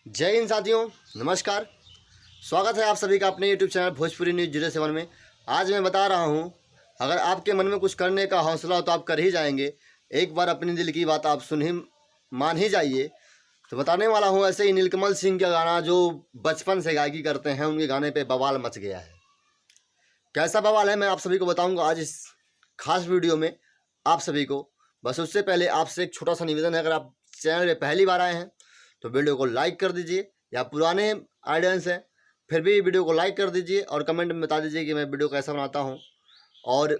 जय हिंद साथियों, नमस्कार। स्वागत है आप सभी का अपने YouTube चैनल भोजपुरी न्यूज़ 07 में। आज मैं बता रहा हूं, अगर आपके मन में कुछ करने का हौसला हो तो आप कर ही जाएंगे। एक बार अपने दिल की बात आप मान ही जाइए। तो बताने वाला हूं ऐसे ही नीलकमल सिंह का गाना जो बचपन से गायकी करते हैं, उनके गाने पे बवाल मच गया है। कैसा बवाल है मैं आप सभी को बताऊँगा आज इस खास वीडियो में आप सभी को। बस उससे पहले आपसे एक छोटा सा निवेदन है, अगर आप चैनल पर पहली बार आए हैं तो वीडियो को लाइक कर दीजिए, या पुराने ऑडियंस हैं फिर भी वीडियो को लाइक कर दीजिए और कमेंट में बता दीजिए कि मैं वीडियो कैसा बनाता हूं, और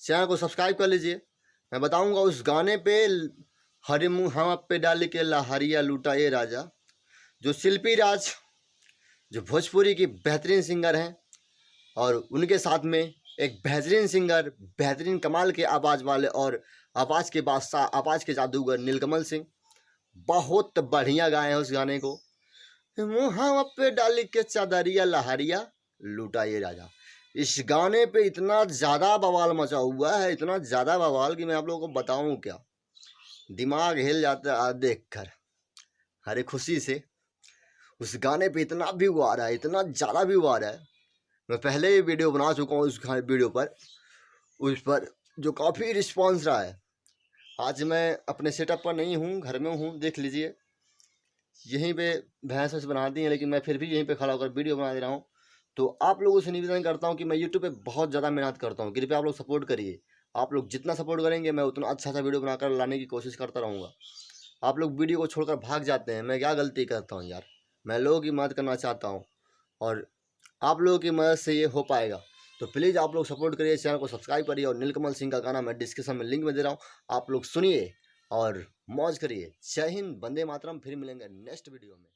चैनल को सब्सक्राइब कर लीजिए। मैं बताऊंगा उस गाने पे हरे मुँह हम पे डाल के लहरिया लूटा ये राजा, जो शिल्पी राज जो भोजपुरी की बेहतरीन सिंगर हैं, और उनके साथ में एक बेहतरीन सिंगर, बेहतरीन कमाल के आवाज़ वाले और आवाज़ के बादशाह, आवाज़ के जादूगर नीलकमल सिंह बहुत बढ़िया गाए हैं उस गाने को। मुहावा पे डाली के चादरिया लहरिया लूटा ये राजा। इस गाने पे इतना ज़्यादा बवाल मचा हुआ है, इतना ज़्यादा बवाल कि मैं आप लोगों को बताऊं क्या, दिमाग हिल जाता है देख कर। अरे खुशी से उस गाने पे इतना व्यू आ रहा है, इतना ज़्यादा व्यू आ रहा है। मैं पहले ही वीडियो बना चुका हूँ उस वीडियो पर, उस पर जो काफ़ी रिस्पॉन्स रहा है। आज मैं अपने सेटअप पर नहीं हूँ, घर में हूँ, देख लीजिए। यहीं पे भैंस वैंस बना दी हैं, लेकिन मैं फिर भी यहीं पे खड़ा होकर वीडियो बना दे रहा हूँ। तो आप लोगों से निवेदन करता हूँ कि मैं यूट्यूब पे बहुत ज़्यादा मेहनत करता हूँ, कृपया आप लोग सपोर्ट करिए। आप लोग जितना सपोर्ट करेंगे मैं उतना अच्छा वीडियो बनाकर लाने की कोशिश करता रहूँगा। आप लोग वीडियो को छोड़कर भाग जाते हैं, मैं क्या गलती करता हूँ यार। मैं लोगों की मदद करना चाहता हूँ और आप लोगों की मदद से ये हो पाएगा। तो प्लीज़ आप लोग सपोर्ट करिए, चैनल को सब्सक्राइब करिए, और नीलकमल सिंह का गाना मैं डिस्क्रिप्शन में लिंक में दे रहा हूँ, आप लोग सुनिए और मौज करिए। जय हिंद, वंदे मातरम। फिर मिलेंगे नेक्स्ट वीडियो में।